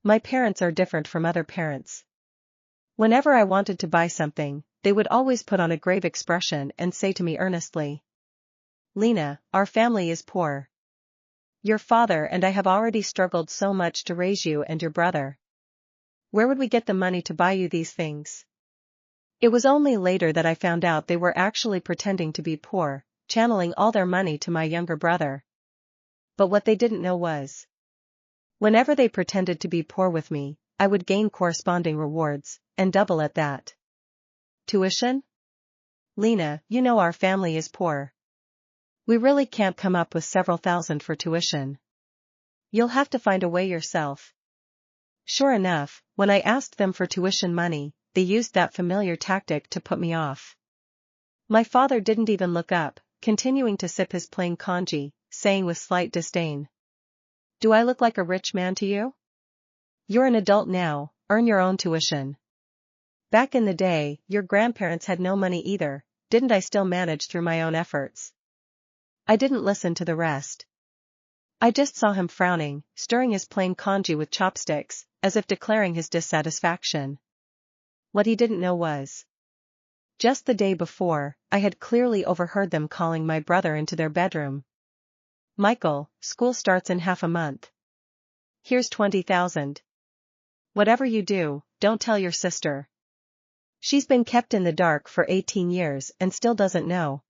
My parents are different from other parents. Whenever I wanted to buy something, they would always put on a grave expression and say to me earnestly, "Lena, our family is poor. Your father and I have already struggled so much to raise you and your brother. Where would we get the money to buy you these things?" It was only later that I found out they were actually pretending to be poor, channeling all their money to my younger brother. But what they didn't know was, whenever they pretended to be poor with me, I would gain corresponding rewards, and double at that. Tuition? Lena, you know our family is poor. We really can't come up with several thousand for tuition. You'll have to find a way yourself. Sure enough, when I asked them for tuition money, they used that familiar tactic to put me off. My father didn't even look up, continuing to sip his plain congee, saying with slight disdain, "Do I look like a rich man to you? You're an adult now, earn your own tuition. Back in the day, your grandparents had no money either, didn't I still manage through my own efforts?" I didn't listen to the rest. I just saw him frowning, stirring his plain congee with chopsticks, as if declaring his dissatisfaction. What he didn't know was, just the day before, I had clearly overheard them calling my brother into their bedroom. "Michael, school starts in half a month. Here's 20,000. Whatever you do, don't tell your sister. She's been kept in the dark for 18 years and still doesn't know."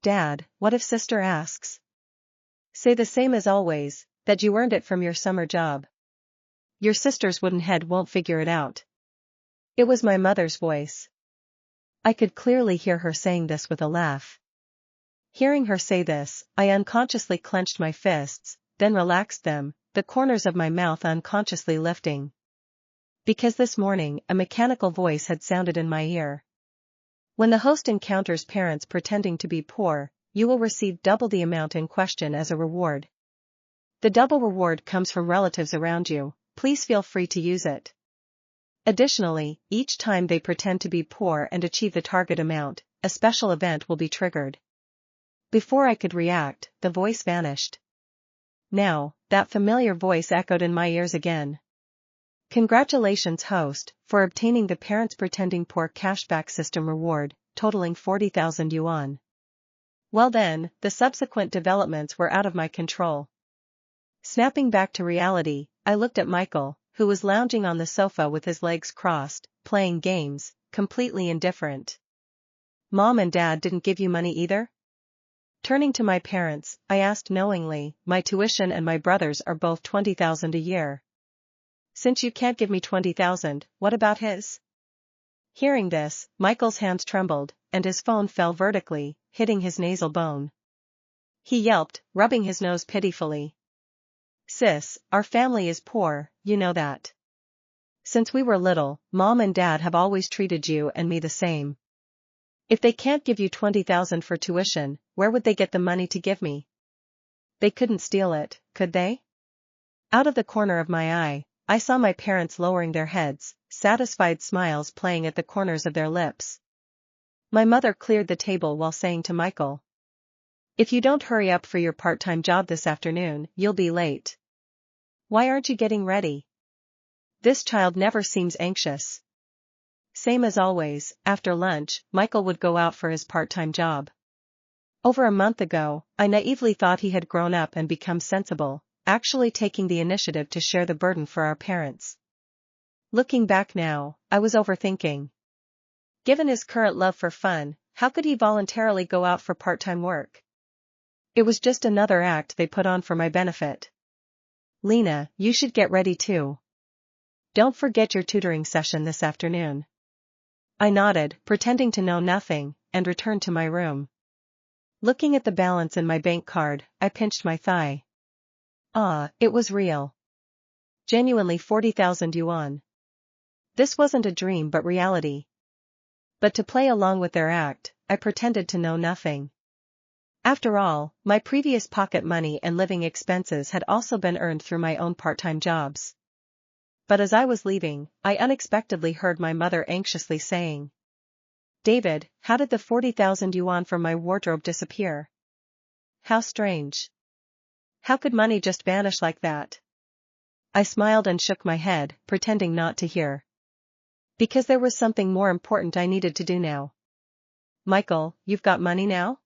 "Dad, what if sister asks?" "Say the same as always, that you earned it from your summer job. Your sister's wooden head won't figure it out." It was my mother's voice. I could clearly hear her saying this with a laugh. Hearing her say this, I unconsciously clenched my fists, then relaxed them, the corners of my mouth unconsciously lifting. Because this morning a mechanical voice had sounded in my ear. "When the host encounters parents pretending to be poor, you will receive double the amount in question as a reward. The double reward comes from relatives around you, please feel free to use it. Additionally, each time they pretend to be poor and achieve the target amount, a special event will be triggered." Before I could react, the voice vanished. Now, that familiar voice echoed in my ears again. "Congratulations, host, for obtaining the parents pretending poor cashback system reward, totaling 40,000 yuan. Well then, the subsequent developments were out of my control." Snapping back to reality, I looked at Michael, who was lounging on the sofa with his legs crossed, playing games, completely indifferent. "Mom and Dad didn't give you money either?" Turning to my parents, I asked knowingly, "My tuition and my brother's are both 20,000 a year. Since you can't give me 20,000, what about his?" Hearing this, Michael's hands trembled, and his phone fell vertically, hitting his nasal bone. He yelped, rubbing his nose pitifully. "Sis, our family is poor, you know that. Since we were little, Mom and Dad have always treated you and me the same. If they can't give you 20,000 for tuition, where would they get the money to give me? They couldn't steal it, could they?" Out of the corner of my eye, I saw my parents lowering their heads, satisfied smiles playing at the corners of their lips. My mother cleared the table while saying to Michael, "If you don't hurry up for your part-time job this afternoon, you'll be late. Why aren't you getting ready? This child never seems anxious." Same as always, after lunch, Michael would go out for his part-time job. Over a month ago, I naively thought he had grown up and become sensible, actually taking the initiative to share the burden for our parents. Looking back now, I was overthinking. Given his current love for fun, how could he voluntarily go out for part-time work? It was just another act they put on for my benefit. "Lena, you should get ready too. Don't forget your tutoring session this afternoon." I nodded, pretending to know nothing, and returned to my room. Looking at the balance in my bank card, I pinched my thigh. It was real. Genuinely 40,000 yuan. This wasn't a dream but reality. But to play along with their act, I pretended to know nothing. After all, my previous pocket money and living expenses had also been earned through my own part-time jobs. But as I was leaving, I unexpectedly heard my mother anxiously saying, "David, how did the 40,000 yuan from my wardrobe disappear? How strange. How could money just vanish like that?" I smiled and shook my head, pretending not to hear. Because there was something more important I needed to do now. Michael, you've got money now?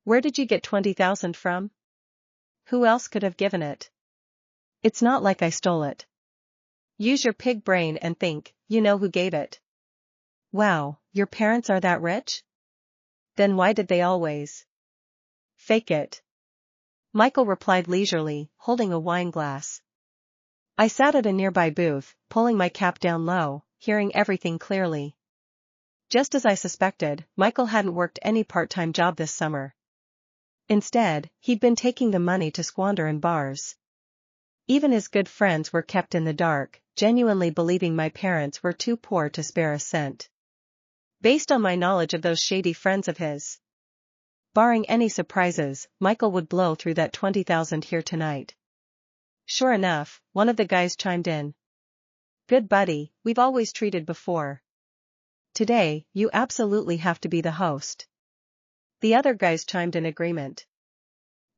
Where did you get 20,000 from? Who else could have given it? It's not like I stole it. Use your pig brain and think, you know who gave it. Wow, your parents are that rich? Then why did they always fake it? Michael replied leisurely, holding a wine glass. I sat at a nearby booth, pulling my cap down low, hearing everything clearly. Just as I suspected, Michael hadn't worked any part-time job this summer. Instead, he'd been taking the money to squander in bars. Even his good friends were kept in the dark, genuinely believing my parents were too poor to spare a cent. Based on my knowledge of those shady friends of his. Barring any surprises, Michael would blow through that 20,000 here tonight. Sure enough, one of the guys chimed in. Good buddy, we've always treated before. Today, you absolutely have to be the host. The other guys chimed in agreement.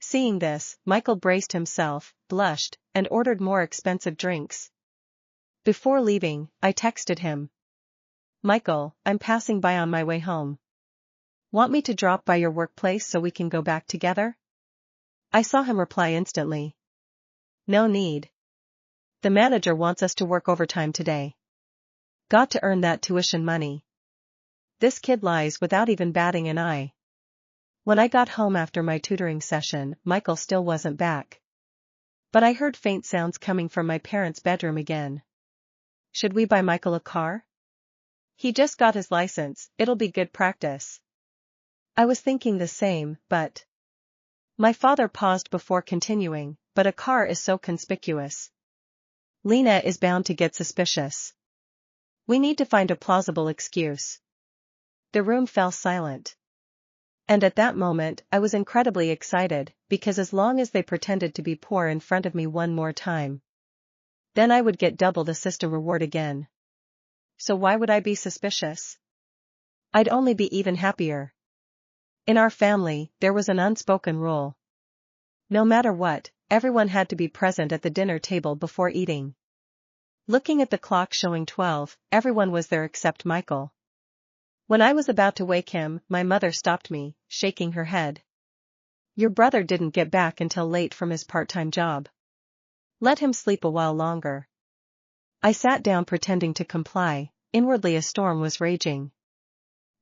Seeing this, Michael braced himself, blushed, and ordered more expensive drinks. Before leaving, I texted him. Michael, I'm passing by on my way home. Want me to drop by your workplace so we can go back together? I saw him reply instantly. No need. The manager wants us to work overtime today. Got to earn that tuition money. This kid lies without even batting an eye. When I got home after my tutoring session, Michael still wasn't back. But I heard faint sounds coming from my parents' bedroom again. Should we buy Michael a car? He just got his license, it'll be good practice. I was thinking the same, but... My father paused before continuing, but a car is so conspicuous. Lena is bound to get suspicious. We need to find a plausible excuse. The room fell silent. And at that moment, I was incredibly excited, because as long as they pretended to be poor in front of me one more time, then I would get double the sister reward again. So why would I be suspicious? I'd only be even happier. In our family, there was an unspoken rule. No matter what, everyone had to be present at the dinner table before eating. Looking at the clock showing 12, everyone was there except Michael. When I was about to wake him, my mother stopped me, shaking her head. Your brother didn't get back until late from his part-time job. Let him sleep a while longer. I sat down pretending to comply, inwardly a storm was raging.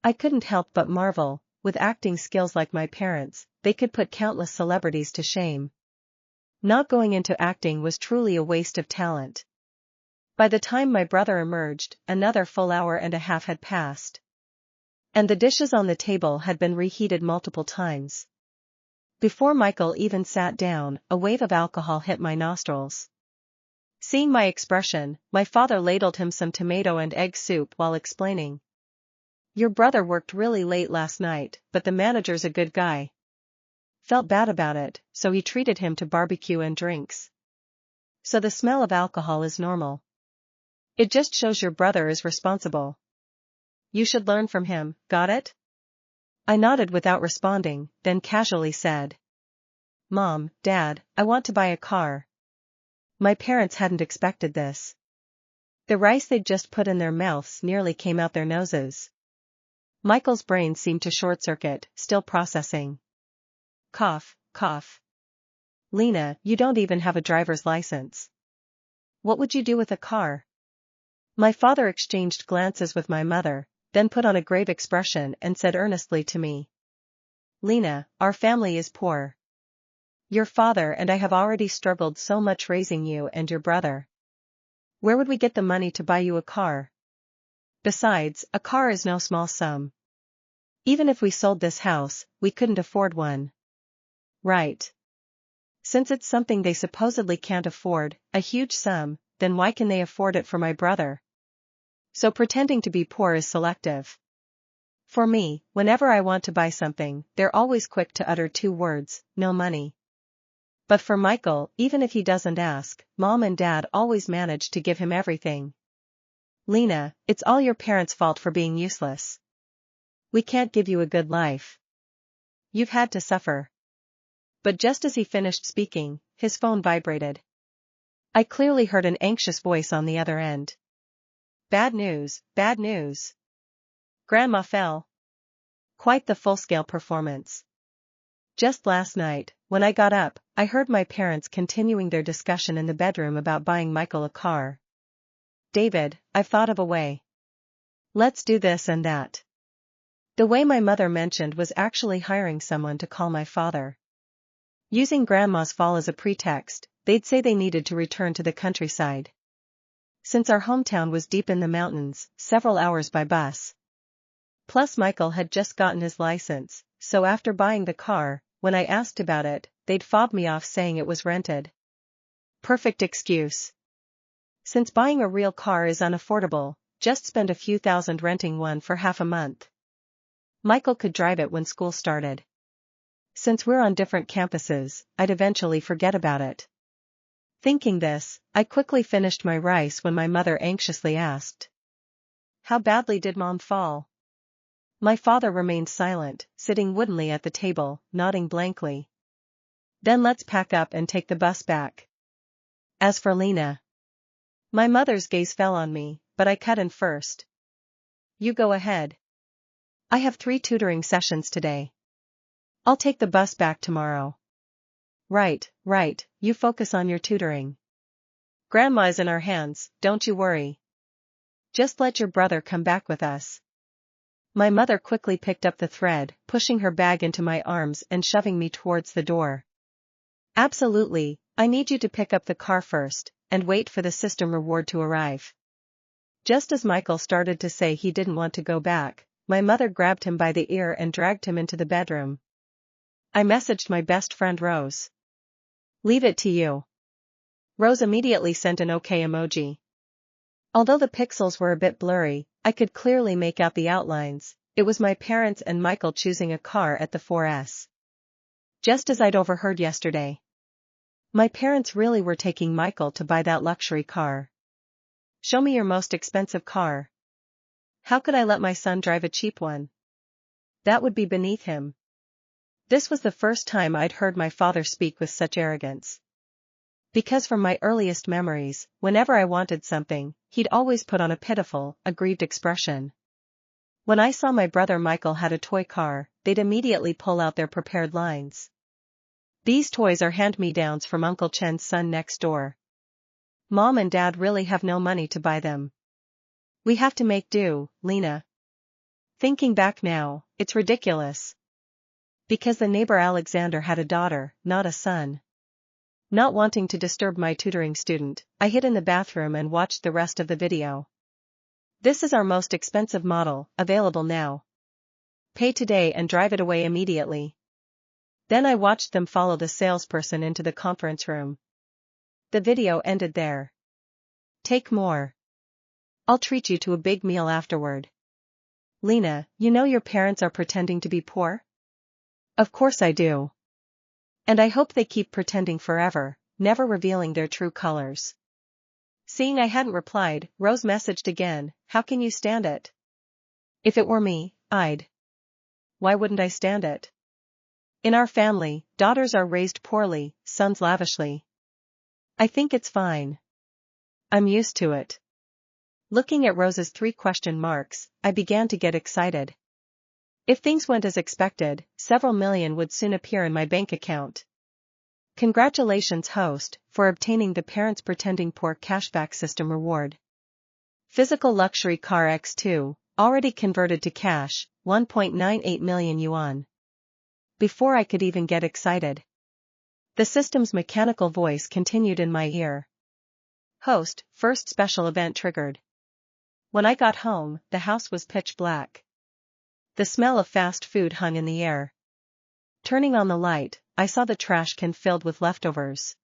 I couldn't help but marvel, with acting skills like my parents, they could put countless celebrities to shame. Not going into acting was truly a waste of talent. By the time my brother emerged, another full hour and a half had passed. And the dishes on the table had been reheated multiple times. Before Michael even sat down, a wave of alcohol hit my nostrils. Seeing my expression, my father ladled him some tomato and egg soup while explaining. Your brother worked really late last night, but the manager's a good guy. Felt bad about it, so he treated him to barbecue and drinks. So the smell of alcohol is normal. It just shows your brother is responsible. You should learn from him, got it? I nodded without responding, then casually said. Mom, Dad, I want to buy a car. My parents hadn't expected this. The rice they'd just put in their mouths nearly came out their noses. Michael's brain seemed to short-circuit, still processing. Cough, cough. Lena, you don't even have a driver's license. What would you do with a car? My father exchanged glances with my mother, then put on a grave expression and said earnestly to me. Lena, our family is poor. Your father and I have already struggled so much raising you and your brother. Where would we get the money to buy you a car? Besides, a car is no small sum. Even if we sold this house, we couldn't afford one. Right. Since it's something they supposedly can't afford, a huge sum, then why can they afford it for my brother? So pretending to be poor is selective. For me, whenever I want to buy something, they're always quick to utter two words, no money. But for Michael, even if he doesn't ask, Mom and Dad always manage to give him everything. Lena, it's all your parents' fault for being useless. We can't give you a good life. You've had to suffer. But just as he finished speaking, his phone vibrated. I clearly heard an anxious voice on the other end. Bad news, bad news. Grandma fell. Quite the full-scale performance. Just last night, when I got up, I heard my parents continuing their discussion in the bedroom about buying Michael a car. David, I've thought of a way. Let's do this and that. The way my mother mentioned was actually hiring someone to call my father. Using Grandma's fall as a pretext, they'd say they needed to return to the countryside. Since our hometown was deep in the mountains, several hours by bus. Plus Michael had just gotten his license, so after buying the car, when I asked about it, they'd fob me off saying it was rented. Perfect excuse. Since buying a real car is unaffordable, just spend a few thousand renting one for half a month. Michael could drive it when school started. Since we're on different campuses, I'd eventually forget about it. Thinking this, I quickly finished my rice when my mother anxiously asked, "How badly did Mom fall?" My father remained silent, sitting woodenly at the table, nodding blankly. "Then let's pack up and take the bus back." As for Lena. My mother's gaze fell on me, but I cut in first. "You go ahead. I have 3 tutoring sessions today. I'll take the bus back tomorrow." Right, you focus on your tutoring. Grandma's in our hands, don't you worry. Just let your brother come back with us. My mother quickly picked up the thread, pushing her bag into my arms and shoving me towards the door. "Absolutely, I need you to pick up the car first, and wait for the system reward to arrive." Just as Michael started to say he didn't want to go back, my mother grabbed him by the ear and dragged him into the bedroom. I messaged my best friend Rose. "Leave it to you." Rose immediately sent an OK emoji. Although the pixels were a bit blurry, I could clearly make out the outlines. It was my parents and Michael choosing a car at the 4S. Just as I'd overheard yesterday. My parents really were taking Michael to buy that luxury car. "Show me your most expensive car." How could I let my son drive a cheap one? That would be beneath him. This was the first time I'd heard my father speak with such arrogance. Because from my earliest memories, whenever I wanted something, he'd always put on a pitiful, aggrieved expression. When I saw my brother Michael had a toy car, they'd immediately pull out their prepared lines. "These toys are hand-me-downs from Uncle Chen's son next door. Mom and Dad really have no money to buy them. We have to make do, Lena." Thinking back now, it's ridiculous. Because the neighbor Alexander had a daughter, not a son. Not wanting to disturb my tutoring student, I hid in the bathroom and watched the rest of the video. "This is our most expensive model, available now. Pay today and drive it away immediately." Then I watched them follow the salesperson into the conference room. The video ended there. "Take more. I'll treat you to a big meal afterward." "Lena, you know your parents are pretending to be poor?" "Of course I do. And I hope they keep pretending forever, never revealing their true colors." Seeing I hadn't replied, Rose messaged again, "How can you stand it?" "If it were me, I'd." Why wouldn't I stand it? In our family, daughters are raised poorly, sons lavishly. I think it's fine. I'm used to it. Looking at Rose's 3 question marks, I began to get excited. If things went as expected, several million would soon appear in my bank account. Congratulations host, for obtaining the Parents Pretending Poor cashback system reward. Physical luxury car X2, already converted to cash, 1.98 million yuan. Before I could even get excited, the system's mechanical voice continued in my ear. "Host, first special event triggered." When I got home, the house was pitch black. The smell of fast food hung in the air. Turning on the light, I saw the trash can filled with leftovers.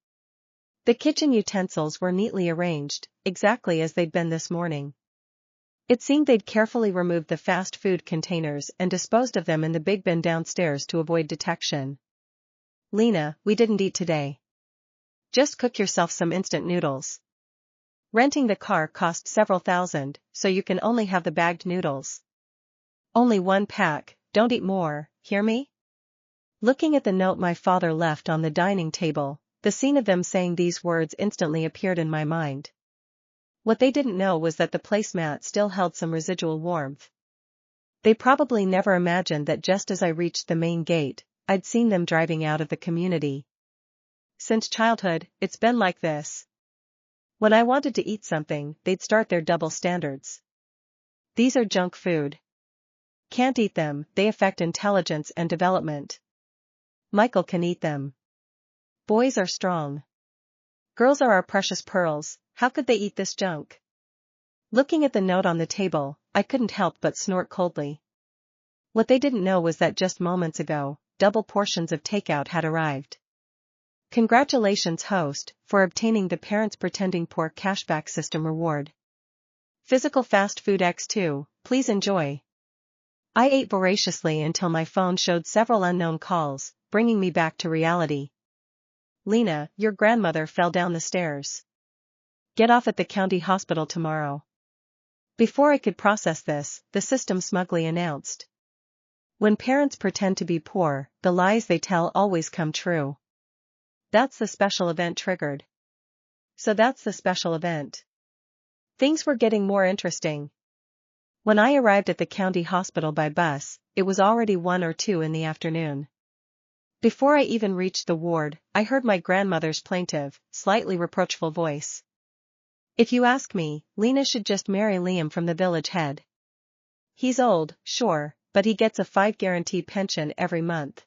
The kitchen utensils were neatly arranged, exactly as they'd been this morning. It seemed they'd carefully removed the fast food containers and disposed of them in the big bin downstairs to avoid detection. "Lena, we didn't eat today. Just cook yourself some instant noodles. Renting the car cost several thousand, so you can only have the bagged noodles. Only 1 pack, don't eat more, hear me?" Looking at the note my father left on the dining table, The scene of them saying these words instantly appeared in my mind. What they didn't know was that the placemat still held some residual warmth. They probably never imagined that just as I reached the main gate, I'd seen them driving out of the community. Since childhood, it's been like this. When I wanted to eat something, they'd start their double standards. These are junk food. Can't eat them, they affect intelligence and development. Michael can eat them. Boys are strong. Girls are our precious pearls, how could they eat this junk? Looking at the note on the table, I couldn't help but snort coldly. What they didn't know was that just moments ago, double portions of takeout had arrived. Congratulations, host, for obtaining the Parents Pretending Poor cashback system reward. Physical fast food X2, please enjoy. I ate voraciously until my phone showed several unknown calls, bringing me back to reality. Lena, your grandmother fell down the stairs. Get off at the county hospital tomorrow. Before I could process this, the system smugly announced. When parents pretend to be poor, the lies they tell always come true. That's the special event triggered. So that's the special event. Things were getting more interesting. When I arrived at the county hospital by bus, it was already 1 or 2 in the afternoon. Before I even reached the ward, I heard my grandmother's plaintive, slightly reproachful voice. If you ask me, Lena should just marry Liam from the village head. He's old, sure, but he gets a 5 guaranteed pension every month.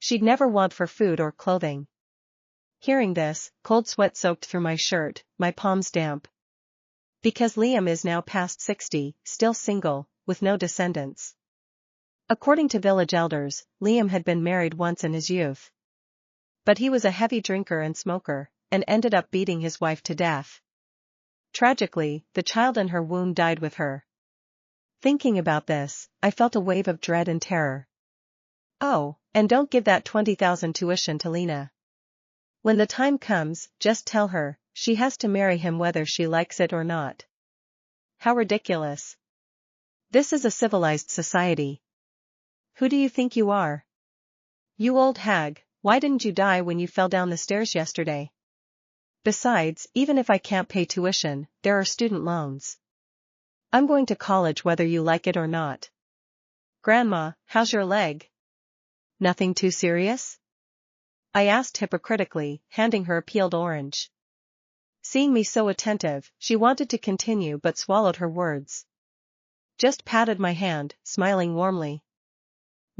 She'd never want for food or clothing. Hearing this, cold sweat soaked through my shirt, my palms damp. Because Liam is now past 60, still single, with no descendants. According to village elders, Liam had been married once in his youth. But he was a heavy drinker and smoker, and ended up beating his wife to death. Tragically, the child in her womb died with her. Thinking about this, I felt a wave of dread and terror. Oh, and don't give that 20,000 tuition to Lena. When the time comes, just tell her, she has to marry him whether she likes it or not. How ridiculous. This is a civilized society. Who do you think you are? You old hag, why didn't you die when you fell down the stairs yesterday? Besides, even if I can't pay tuition, there are student loans. I'm going to college whether you like it or not. Grandma, how's your leg? Nothing too serious? I asked hypocritically, handing her a peeled orange. Seeing me so attentive, she wanted to continue but swallowed her words. Just patted my hand, smiling warmly.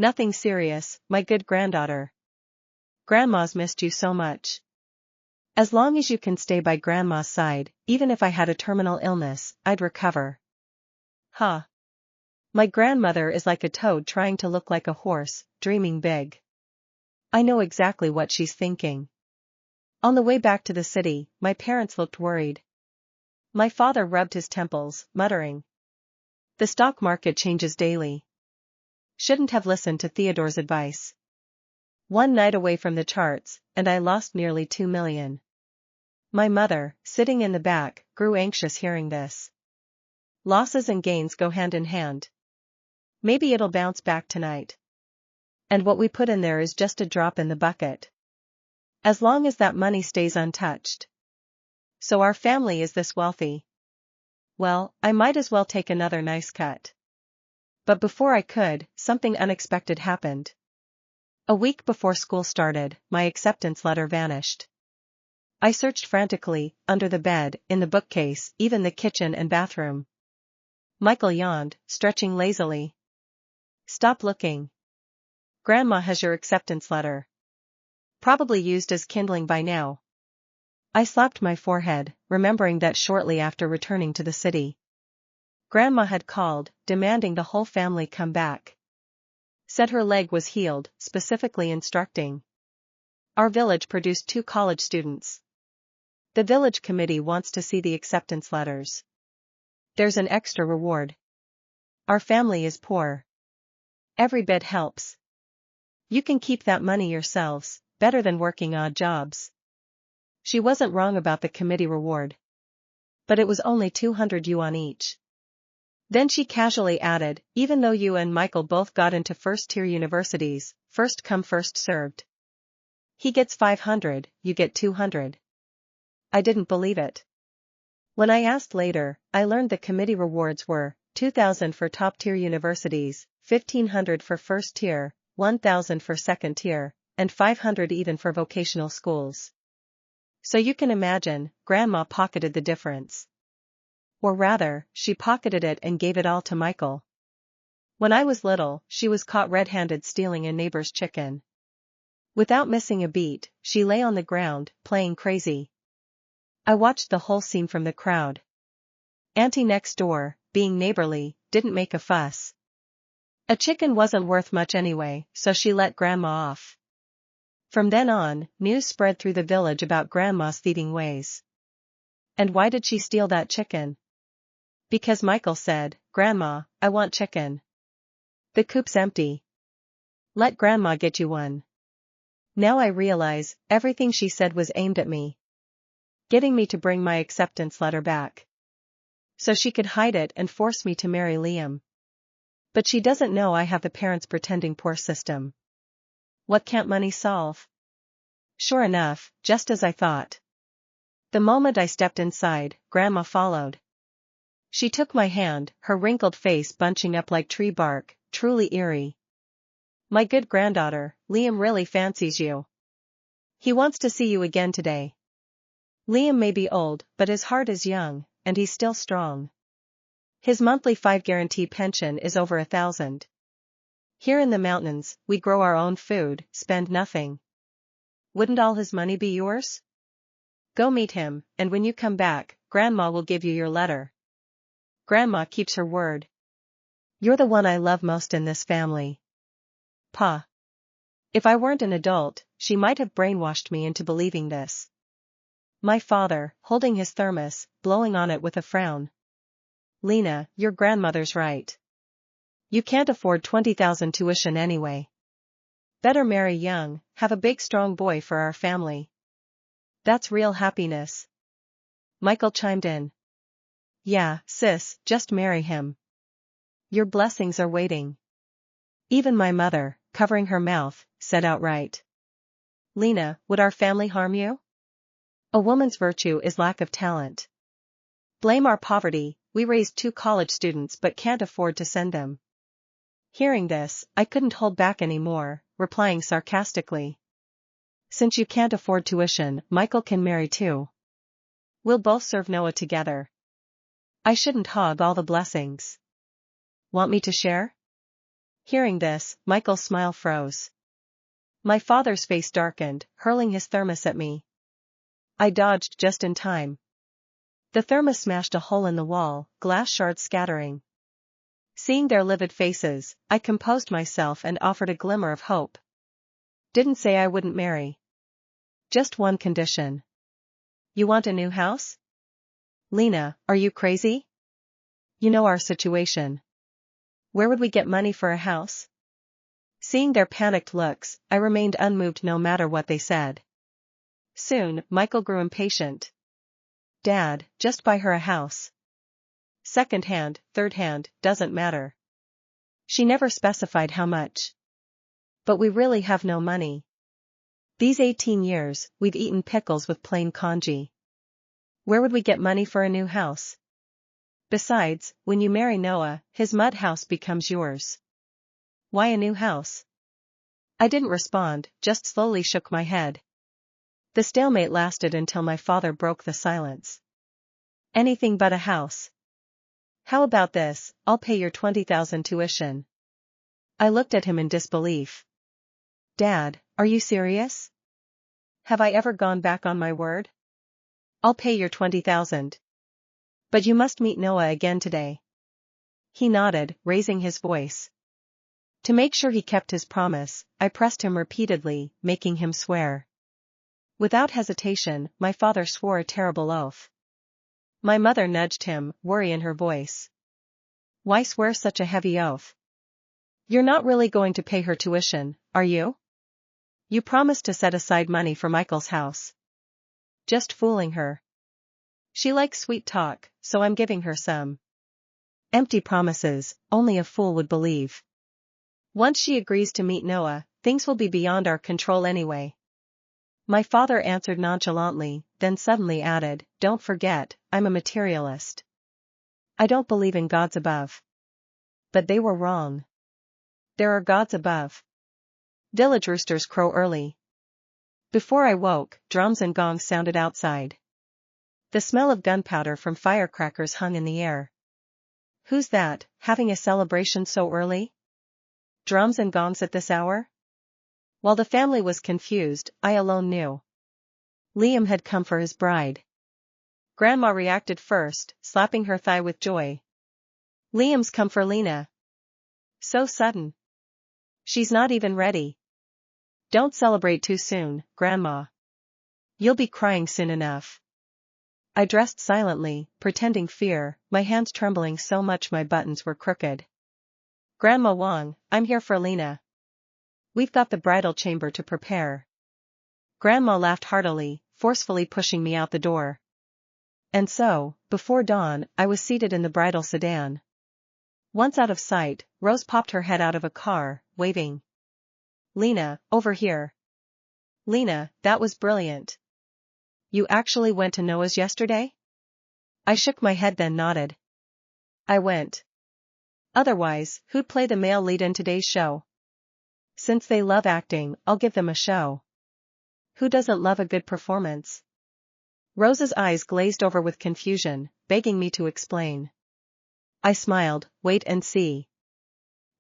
Nothing serious, my good granddaughter. Grandma's missed you so much. As long as you can stay by Grandma's side, even if I had a terminal illness, I'd recover. Huh. My grandmother is like a toad trying to look like a horse, dreaming big. I know exactly what she's thinking. On the way back to the city, my parents looked worried. My father rubbed his temples, muttering. The stock market changes daily. Shouldn't have listened to Theodore's advice. One night away from the charts, and I lost nearly 2 million. My mother, sitting in the back, grew anxious hearing this. Losses and gains go hand in hand. Maybe it'll bounce back tonight. And what we put in there is just a drop in the bucket. As long as that money stays untouched. So our family is this wealthy. Well, I might as well take another nice cut. But before I could, something unexpected happened. A week before school started, my acceptance letter vanished. I searched frantically, under the bed, in the bookcase, even the kitchen and bathroom. Michael yawned, stretching lazily. Stop looking. Grandma has your acceptance letter. Probably used as kindling by now. I slapped my forehead, remembering that shortly after returning to the city. Grandma had called, demanding the whole family come back. Said her leg was healed, specifically instructing. Our village produced 2 college students. The village committee wants to see the acceptance letters. There's an extra reward. Our family is poor. Every bit helps. You can keep that money yourselves, better than working odd jobs. She wasn't wrong about the committee reward. But it was only 200 yuan each. Then she casually added, even though you and Michael both got into first-tier universities, first come first served. He gets 500, you get 200. I didn't believe it. When I asked later, I learned the committee rewards were 2,000 for top-tier universities, 1,500 for first tier, 1,000 for second tier, and 500 even for vocational schools. So you can imagine, Grandma pocketed the difference. Or rather, she pocketed it and gave it all to Michael. When I was little, she was caught red-handed stealing a neighbor's chicken. Without missing a beat, she lay on the ground, playing crazy. I watched the whole scene from the crowd. Auntie next door, being neighborly, didn't make a fuss. A chicken wasn't worth much anyway, so she let Grandma off. From then on, news spread through the village about Grandma's thieving ways. And why did she steal that chicken? Because Michael said, "Grandma, I want chicken. The coop's empty. Let Grandma get you one." Now I realize, everything she said was aimed at me. Getting me to bring my acceptance letter back. So she could hide it and force me to marry Liam. But she doesn't know I have the parents pretending poor system. What can't money solve? Sure enough, just as I thought. The moment I stepped inside, Grandma followed. She took my hand, her wrinkled face bunching up like tree bark, truly eerie. "My good granddaughter, Liam really fancies you. He wants to see you again today." Liam may be old, but his heart is young, and he's still strong. His monthly 5 guarantee pension is over 1,000. Here in the mountains, we grow our own food, spend nothing. Wouldn't all his money be yours? Go meet him, and when you come back, Grandma will give you your letter. Grandma keeps her word. You're the one I love most in this family. Pa. If I weren't an adult, she might have brainwashed me into believing this. My father, holding his thermos, blowing on it with a frown. "Lena, your grandmother's right. You can't afford 20,000 tuition anyway. Better marry young, have a big strong boy for our family. That's real happiness." Michael chimed in. "Yeah, sis, just marry him. Your blessings are waiting." Even my mother, covering her mouth, said outright. "Lena, would our family harm you? A woman's virtue is lack of talent. Blame our poverty, we raised 2 college students but can't afford to send them." Hearing this, I couldn't hold back anymore, replying sarcastically. "Since you can't afford tuition, Michael can marry too. We'll both serve Noah together. I shouldn't hog all the blessings. Want me to share?" Hearing this, Michael's smile froze. My father's face darkened, hurling his thermos at me. I dodged just in time. The thermos smashed a hole in the wall, glass shards scattering. Seeing their livid faces, I composed myself and offered a glimmer of hope. "Didn't say I wouldn't marry. Just one condition." "You want a new house?" "Lena, are you crazy? You know our situation. Where would we get money for a house?" Seeing their panicked looks, I remained unmoved no matter what they said. Soon, Michael grew impatient. "Dad, just buy her a house. Second hand, third hand, doesn't matter." She never specified how much. But we really have no money. These 18 years, we've eaten pickles with plain congee. Where would we get money for a new house? Besides, when you marry Noah, his mud house becomes yours. Why a new house? I didn't respond, just slowly shook my head. The stalemate lasted until my father broke the silence. "Anything but a house. How about this, I'll pay your 20,000 tuition." I looked at him in disbelief. "Dad, are you serious? Have I ever gone back on my word? I'll pay your 20,000. But you must meet Noah again today." He nodded, raising his voice. To make sure he kept his promise, I pressed him repeatedly, making him swear. Without hesitation, my father swore a terrible oath. My mother nudged him, worry in her voice. "Why swear such a heavy oath? You're not really going to pay her tuition, are you? You promised to set aside money for Michael's house." "Just fooling her. She likes sweet talk, so I'm giving her some." Empty promises, only a fool would believe. Once she agrees to meet Noah, things will be beyond our control anyway. My father answered nonchalantly, then suddenly added, "Don't forget, I'm a materialist. I don't believe in gods above." But they were wrong. There are gods above. Village roosters crow early. Before I woke, drums and gongs sounded outside. The smell of gunpowder from firecrackers hung in the air. Who's that, having a celebration so early? Drums and gongs at this hour? While the family was confused, I alone knew. Liam had come for his bride. Grandma reacted first, slapping her thigh with joy. Liam's come for Lena. So sudden. She's not even ready. Don't celebrate too soon, Grandma. You'll be crying soon enough. I dressed silently, pretending fear, my hands trembling so much my buttons were crooked. Grandma Wong, I'm here for Lena. We've got the bridal chamber to prepare. Grandma laughed heartily, forcefully pushing me out the door. And so, before dawn, I was seated in the bridal sedan. Once out of sight, Rose popped her head out of a car, waving. Lena, over here. Lena, that was brilliant. You actually went to Noah's yesterday? I shook my head then nodded. I went. Otherwise, who'd play the male lead in today's show? Since they love acting, I'll give them a show. Who doesn't love a good performance? Rose's eyes glazed over with confusion, begging me to explain. I smiled, wait and see.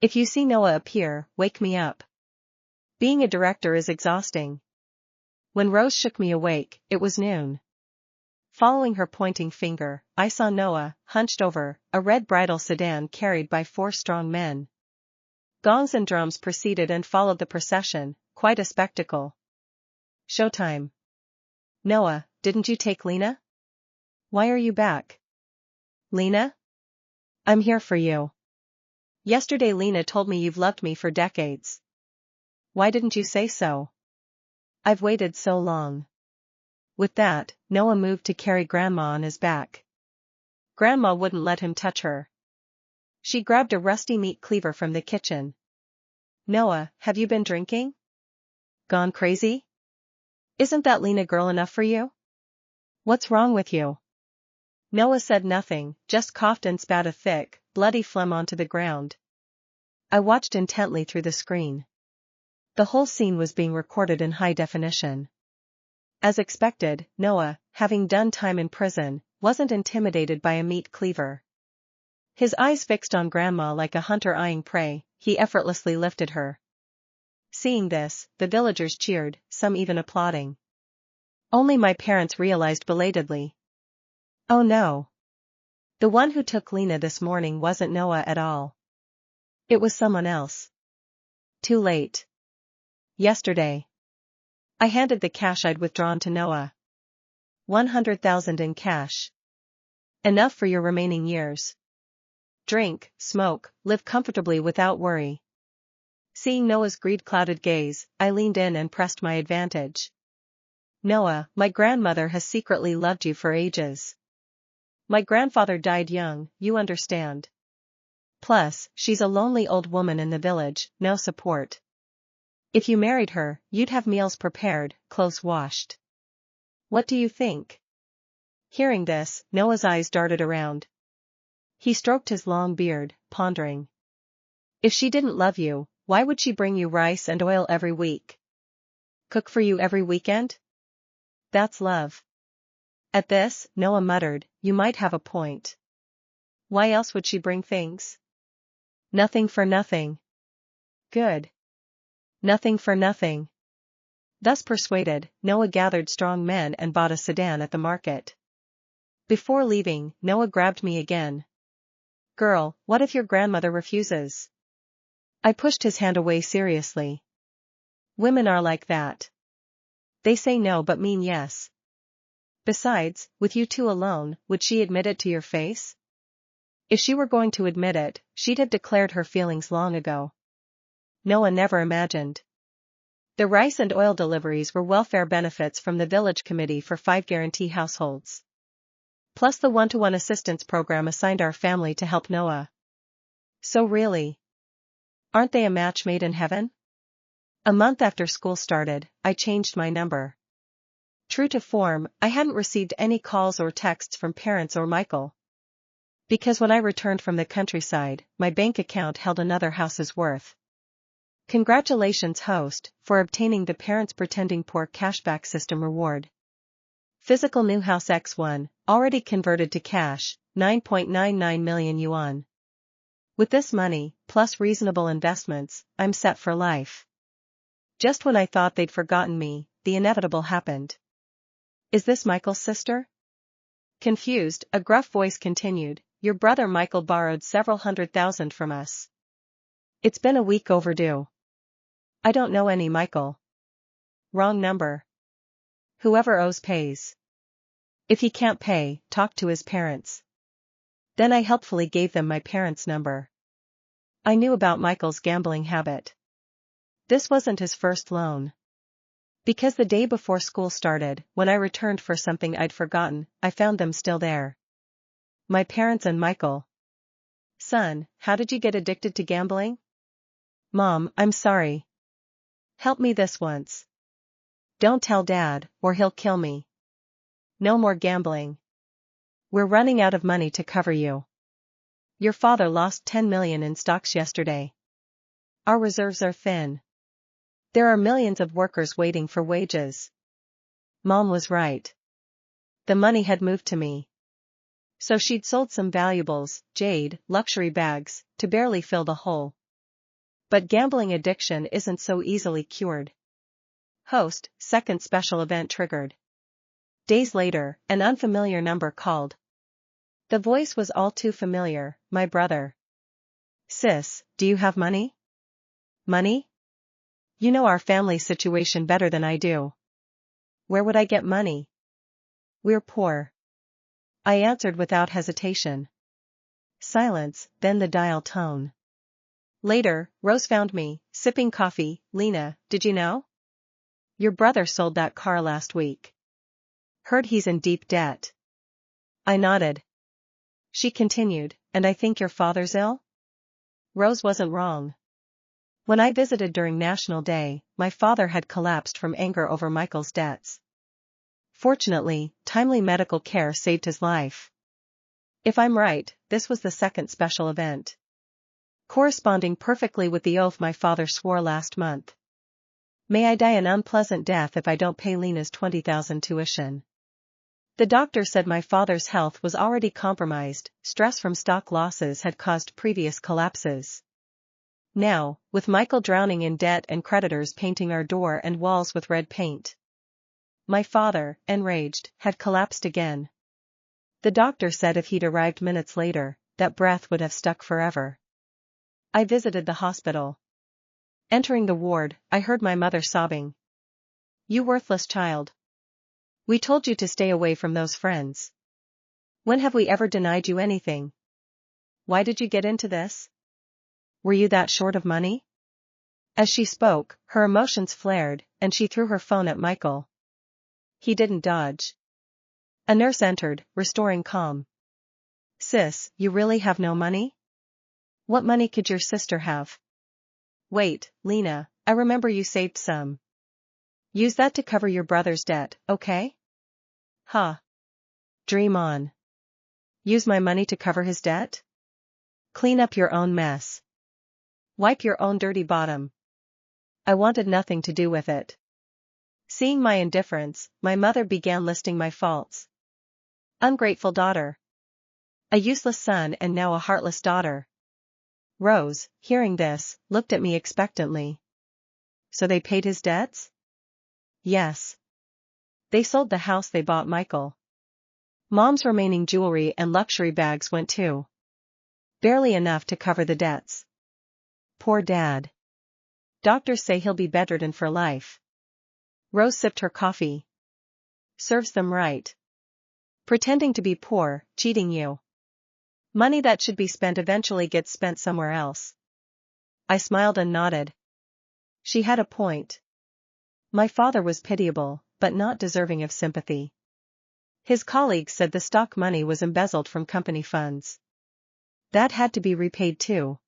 If you see Noah appear, wake me up. Being a director is exhausting. When Rose shook me awake, it was noon. Following her pointing finger, I saw Noah, hunched over, a red bridal sedan carried by 4 strong men. Gongs and drums preceded and followed the procession, quite a spectacle. Showtime. Noah, didn't you take Lena? Why are you back? Lena? I'm here for you. Yesterday Lena told me you've loved me for decades. Why didn't you say so? I've waited so long. With that, Noah moved to carry Grandma on his back. Grandma wouldn't let him touch her. She grabbed a rusty meat cleaver from the kitchen. Noah, have you been drinking? Gone crazy? Isn't that Lena girl enough for you? What's wrong with you? Noah said nothing, just coughed and spat a thick, bloody phlegm onto the ground. I watched intently through the screen. The whole scene was being recorded in high definition. As expected, Noah, having done time in prison, wasn't intimidated by a meat cleaver. His eyes fixed on Grandma like a hunter eyeing prey, he effortlessly lifted her. Seeing this, the villagers cheered, some even applauding. Only my parents realized belatedly. Oh no. The one who took Lena this morning wasn't Noah at all. It was someone else. Too late. Yesterday. I handed the cash I'd withdrawn to Noah. 100,000 in cash. Enough for your remaining years. Drink, smoke, live comfortably without worry. Seeing Noah's greed-clouded gaze, I leaned in and pressed my advantage. Noah, my grandmother has secretly loved you for ages. My grandfather died young, you understand. Plus, she's a lonely old woman in the village, no support. If you married her, you'd have meals prepared, clothes washed. What do you think? Hearing this, Noah's eyes darted around. He stroked his long beard, pondering. If she didn't love you, why would she bring you rice and oil every week? Cook for you every weekend? That's love. At this, Noah muttered, you might have a point. Why else would she bring things? Nothing for nothing. Good. Nothing for nothing. Thus persuaded, Noah gathered strong men and bought a sedan at the market. Before leaving, Noah grabbed me again. Girl, what if your grandmother refuses? I pushed his hand away seriously. Women are like that. They say no but mean yes. Besides, with you two alone, would she admit it to your face? If she were going to admit it, she'd have declared her feelings long ago. Noah never imagined. The rice and oil deliveries were welfare benefits from the village committee for 5 guarantee households. Plus the one-to-one assistance program assigned our family to help Noah. So really? Aren't they a match made in heaven? A month after school started, I changed my number. True to form, I hadn't received any calls or texts from parents or Michael. Because when I returned from the countryside, my bank account held another house's worth. Congratulations, host, for obtaining the parents pretending poor cashback system reward. Physical new house X1, already converted to cash, 9.99 million yuan. With this money, plus reasonable investments, I'm set for life. Just when I thought they'd forgotten me, the inevitable happened. Is this Michael's sister? Confused, a gruff voice continued, your brother Michael borrowed several $100,000 from us. It's been a week overdue. I don't know any Michael. Wrong number. Whoever owes pays. If he can't pay, talk to his parents. Then I helpfully gave them my parents' number. I knew about Michael's gambling habit. This wasn't his first loan. Because the day before school started, when I returned for something I'd forgotten, I found them still there. My parents and Michael. Son, how did you get addicted to gambling? Mom, I'm sorry. Help me this once. Don't tell Dad, or he'll kill me. No more gambling. We're running out of money to cover you. Your father lost 10 million in stocks yesterday. Our reserves are thin. There are millions of workers waiting for wages. Mom was right. The money had moved to me. So she'd sold some valuables, jade, luxury bags, to barely fill the hole. But gambling addiction isn't so easily cured. Host, second special event triggered. Days later, an unfamiliar number called. The voice was all too familiar, my brother. Sis, do you have money? Money? You know our family situation better than I do. Where would I get money? We're poor. I answered without hesitation. Silence, then the dial tone. Later, Rose found me, sipping coffee. Lena, did you know? Your brother sold that car last week. Heard he's in deep debt. I nodded. She continued, and I think your father's ill? Rose wasn't wrong. When I visited during National Day, my father had collapsed from anger over Michael's debts. Fortunately, timely medical care saved his life. If I'm right, this was the second special event. Corresponding perfectly with the oath my father swore last month. May I die an unpleasant death if I don't pay Lena's 20,000 tuition. The doctor said my father's health was already compromised, stress from stock losses had caused previous collapses. Now, with Michael drowning in debt and creditors painting our door and walls with red paint. My father, enraged, had collapsed again. The doctor said if he'd arrived minutes later, that breath would have stuck forever. I visited the hospital. Entering the ward, I heard my mother sobbing. You worthless child. We told you to stay away from those friends. When have we ever denied you anything? Why did you get into this? Were you that short of money? As she spoke, her emotions flared, and she threw her phone at Michael. He didn't dodge. A nurse entered, restoring calm. Sis, you really have no money? What money could your sister have? Wait, Lena, I remember you saved some. Use that to cover your brother's debt, okay? Huh. Dream on. Use my money to cover his debt? Clean up your own mess. Wipe your own dirty bottom. I wanted nothing to do with it. Seeing my indifference, my mother began listing my faults. Ungrateful daughter. A useless son and now a heartless daughter. Rose, hearing this, looked at me expectantly. So they paid his debts? Yes. They sold the house they bought Michael. Mom's remaining jewelry and luxury bags went too. Barely enough to cover the debts. Poor Dad. Doctors say he'll be bedridden for life. Rose sipped her coffee. Serves them right. Pretending to be poor, cheating you. Money that should be spent eventually gets spent somewhere else. I smiled and nodded. She had a point. My father was pitiable, but not deserving of sympathy. His colleagues said the stock money was embezzled from company funds. That had to be repaid too.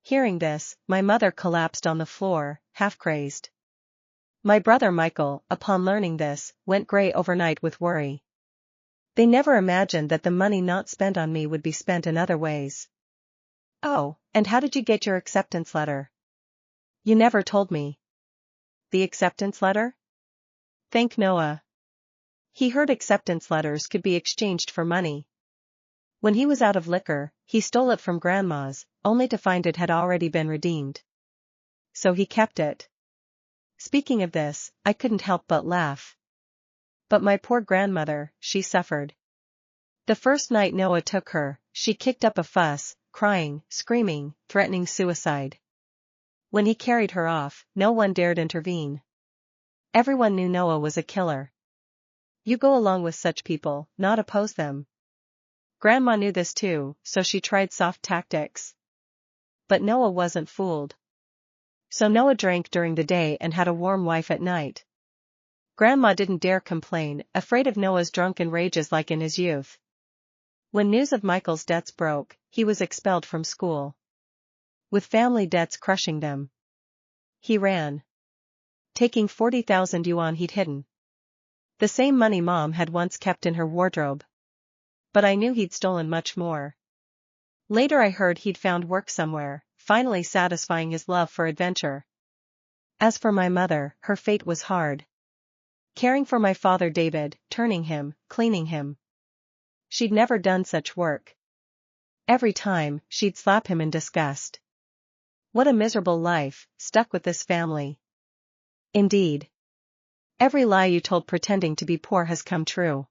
Hearing this, my mother collapsed on the floor, half crazed. My brother Michael, upon learning this, went gray overnight with worry. They never imagined that the money not spent on me would be spent in other ways. Oh, and how did you get your acceptance letter? You never told me. The acceptance letter? Thank Noah. He heard acceptance letters could be exchanged for money. When he was out of liquor, he stole it from Grandma's, only to find it had already been redeemed. So he kept it. Speaking of this, I couldn't help but laugh. But my poor grandmother, she suffered. The first night Noah took her, she kicked up a fuss, crying, screaming, threatening suicide. When he carried her off, no one dared intervene. Everyone knew Noah was a killer. You go along with such people, not oppose them. Grandma knew this too, so she tried soft tactics. But Noah wasn't fooled. So Noah drank during the day and had a warm wife at night. Grandma didn't dare complain, afraid of Noah's drunken rages like in his youth. When news of Michael's debts broke, he was expelled from school. With family debts crushing them, he ran, taking 40,000 yuan he'd hidden. The same money Mom had once kept in her wardrobe. But I knew he'd stolen much more. Later I heard he'd found work somewhere, finally satisfying his love for adventure. As for my mother, her fate was hard. Caring for my father David, turning him, cleaning him. She'd never done such work. Every time, she'd slap him in disgust. What a miserable life, stuck with this family. Indeed. Every lie you told pretending to be poor has come true.